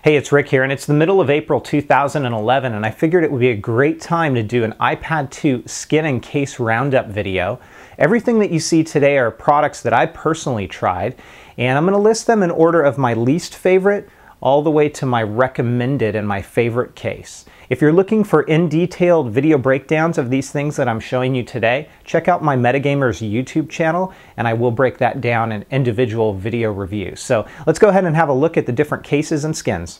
Hey, it's Rick here, and it's the middle of April 2011, and I figured it would be a great time to do an iPad 2 skin and case roundup video. Everything that you see today are products that I personally tried, and I'm going to list them in order of my least favorite all the way to my recommended and my favorite case. If you're looking for in-detailed video breakdowns of these things that I'm showing you today, check out my Metagamers YouTube channel, and I will break that down in individual video reviews. So let's go ahead and have a look at the different cases and skins.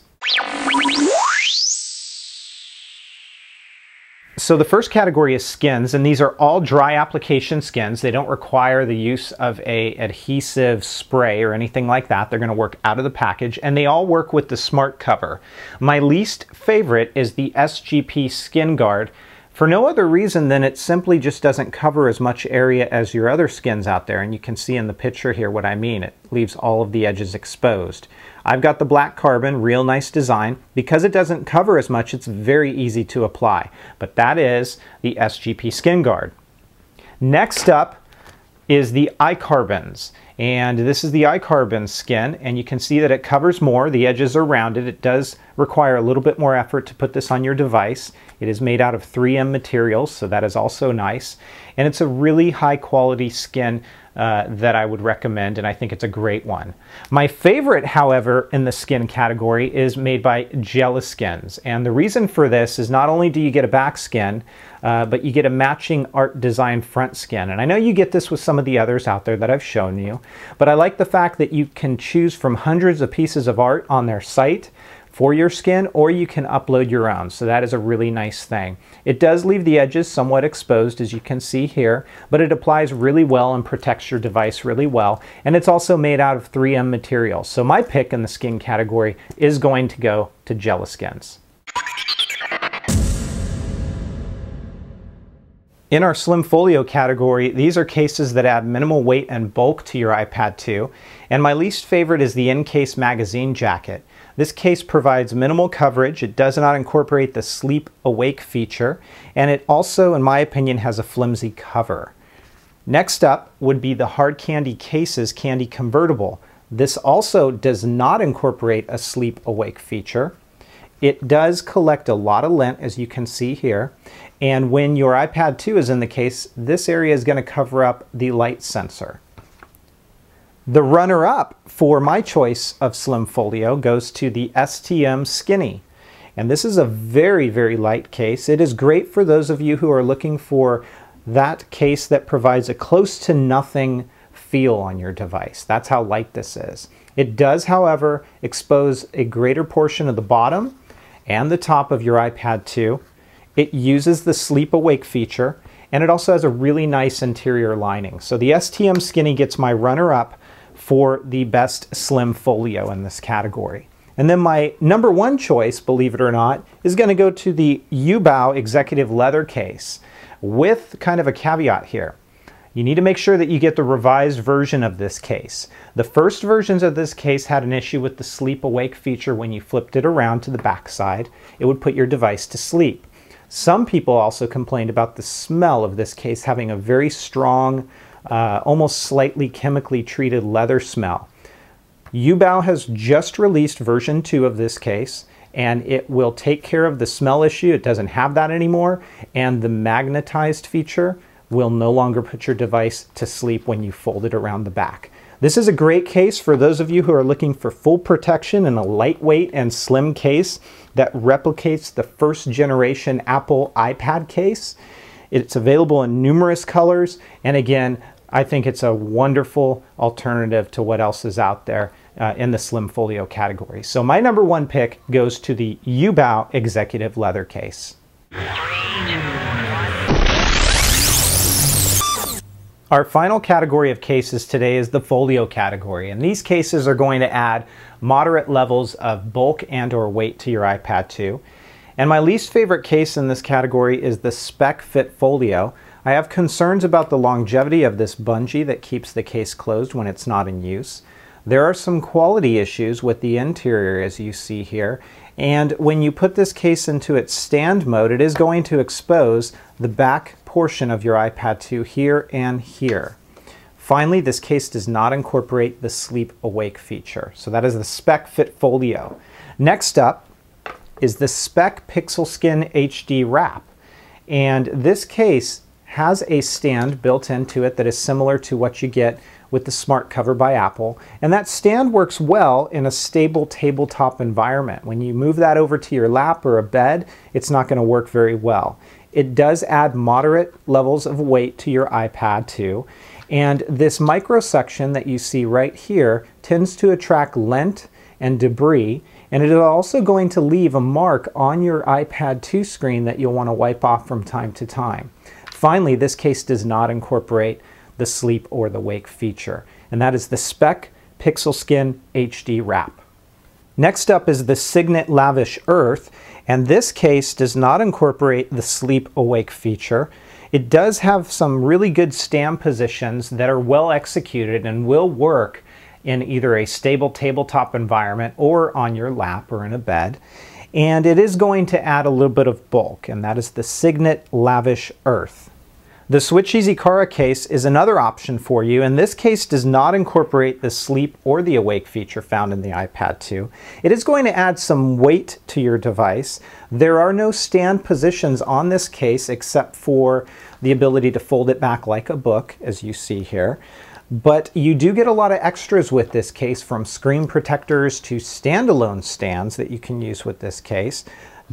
So the first category is skins, and these are all dry application skins. They don't require the use of an adhesive spray or anything like that. They're going to work out of the package, and they all work with the smart cover. My least favorite is the SGP Skin Guard, for no other reason than it simply just doesn't cover as much area as your other skins out there, and you can see in the picture here what I mean. It leaves all of the edges exposed. I've got the black carbon, real nice design. Because it doesn't cover as much, it's very easy to apply. But that is the SGP Skin Guard. Next up is the iCarbons. And this is the iCarbons skin, and you can see that it covers more. The edges are rounded. It does require a little bit more effort to put this on your device. It is made out of 3M materials, so that is also nice. And it's a really high quality skin that I would recommend, and I think it's a great one. My favorite, however, in the skin category is made by Gelaskins. And the reason for this is not only do you get a back skin, but you get a matching art design front skin. And I know you get this with some of the others out there that I've shown you, but I like the fact that you can choose from hundreds of pieces of art on their site for your skin, or you can upload your own. So that is a really nice thing. It does leave the edges somewhat exposed, as you can see here, but it applies really well and protects your device really well. And it's also made out of 3M material. So my pick in the skin category is going to go to Gelaskins. In our Slim Folio category, these are cases that add minimal weight and bulk to your iPad 2. And my least favorite is the Incase magazine jacket. This case provides minimal coverage. It does not incorporate the sleep awake feature, and it also, in my opinion, has a flimsy cover. Next up would be the Hard Candy Cases Candy Convertible. This also does not incorporate a sleep awake feature. It does collect a lot of lint, as you can see here, and when your iPad 2 is in the case, this area is going to cover up the light sensor. The runner-up for my choice of Slim Folio goes to the STM Skinny. And this is a very, very light case. It is great for those of you who are looking for that case that provides a close to nothing feel on your device. That's how light this is. It does, however, expose a greater portion of the bottom and the top of your iPad 2. It uses the sleep awake feature, and it also has a really nice interior lining. So the STM Skinny gets my runner-up for the best Slim Folio in this category. And then my number one choice, believe it or not, is going to go to the Yoobao Executive Leather Case, with kind of a caveat here. You need to make sure that you get the revised version of this case. The first versions of this case had an issue with the sleep awake feature. When you flipped it around to the back side, it would put your device to sleep. Some people also complained about the smell of this case having a very strong, almost slightly chemically treated leather smell. Yoobao has just released version 2 of this case, and it will take care of the smell issue. It doesn't have that anymore, and the magnetized feature will no longer put your device to sleep when you fold it around the back. This is a great case for those of you who are looking for full protection in a lightweight and slim case that replicates the first generation Apple iPad case. It's available in numerous colors, and again, I think it's a wonderful alternative to what else is out there in the Slim Folio category. So my number one pick goes to the Yoobao Executive Leather Case. Our final category of cases today is the Folio category, and these cases are going to add moderate levels of bulk and or weight to your iPad 2. And my least favorite case in this category is the Speck FitFolio. I have concerns about the longevity of this bungee that keeps the case closed when it's not in use. There are some quality issues with the interior, as you see here, and when you put this case into its stand mode, it is going to expose the back portion of your iPad 2 here and here. Finally, this case does not incorporate the sleep awake feature. So that is the Speck FitFolio. Next up is the Speck PixelSkin HD wrap. And this case has a stand built into it that is similar to what you get with the Smart Cover by Apple. And that stand works well in a stable tabletop environment. When you move that over to your lap or a bed, it's not going to work very well. It does add moderate levels of weight to your iPad too. And this micro section that you see right here tends to attract lint and debris, and it is also going to leave a mark on your iPad 2 screen that you'll want to wipe off from time to time. Finally, this case does not incorporate the sleep or the wake feature, and that is the Speck PixelSkin HD wrap. Next up is the Cygnett Lavish Earth, and this case does not incorporate the sleep awake feature. It does have some really good stand positions that are well executed and will work in either a stable tabletop environment or on your lap or in a bed. And it is going to add a little bit of bulk, and that is the Cygnett Lavish Earth. The SwitchEasy CARA case is another option for you, and this case does not incorporate the sleep or the awake feature found in the iPad 2. It is going to add some weight to your device. There are no stand positions on this case except for the ability to fold it back like a book, as you see here. But you do get a lot of extras with this case, from screen protectors to standalone stands that you can use with this case,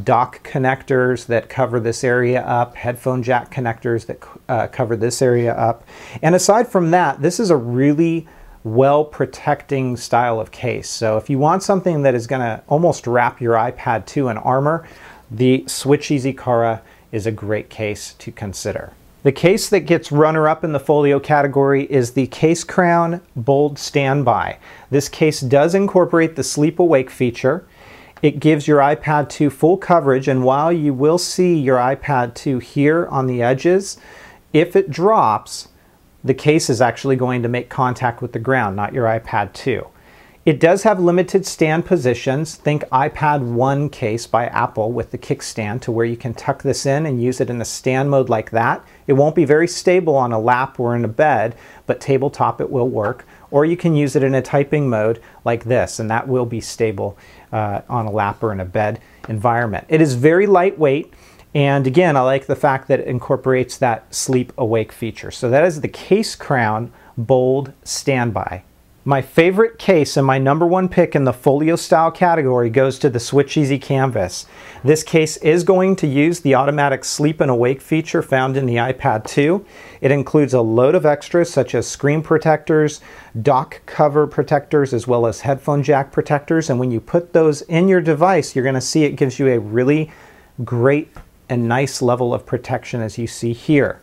dock connectors that cover this area up, headphone jack connectors that cover this area up. And aside from that, this is a really well protecting style of case. So if you want something that is going to almost wrap your iPad 2 in armor, the SwitchEasy CARA is a great case to consider. The case that gets runner-up in the folio category is the Case Crown Bold Standby. This case does incorporate the sleep awake feature. It gives your iPad 2 full coverage, and while you will see your iPad 2 here on the edges, if it drops, the case is actually going to make contact with the ground, not your iPad 2. It does have limited stand positions. Think iPad 1 case by Apple with the kickstand, to where you can tuck this in and use it in a stand mode like that. It won't be very stable on a lap or in a bed, but tabletop it will work. Or you can use it in a typing mode like this, and that will be stable on a lap or in a bed environment. It is very lightweight, and again, I like the fact that it incorporates that sleep awake feature. So that is the Case Crown Bold Standby. My favorite case and my #1 pick in the folio style category goes to the SwitchEasy Canvas. This case is going to use the automatic sleep and awake feature found in the iPad 2. It includes a load of extras such as screen protectors, dock cover protectors, as well as headphone jack protectors. And when you put those in your device, you're going to see it gives you a really great and nice level of protection, as you see here.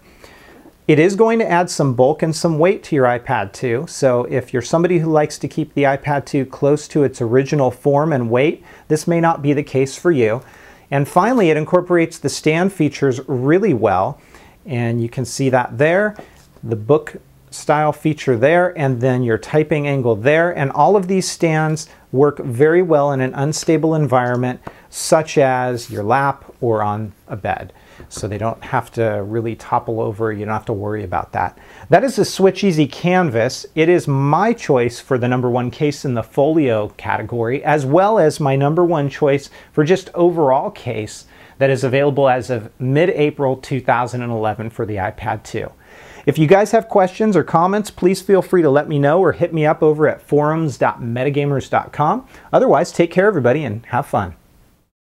It is going to add some bulk and some weight to your iPad 2, so if you're somebody who likes to keep the iPad 2 close to its original form and weight, this may not be the case for you. And finally, it incorporates the stand features really well, and you can see that there, the book style feature there, and then your typing angle there, and all of these stands work very well in an unstable environment such as your lap or on a bed. So they don't have to really topple over. You don't have to worry about that. That is the SwitchEasy Canvas. It is my choice for the #1 case in the folio category, as well as my #1 choice for just overall case that is available as of mid-April 2011 for the iPad 2. If you guys have questions or comments, please feel free to let me know or hit me up over at forums.metagamers.com. Otherwise, take care everybody and have fun.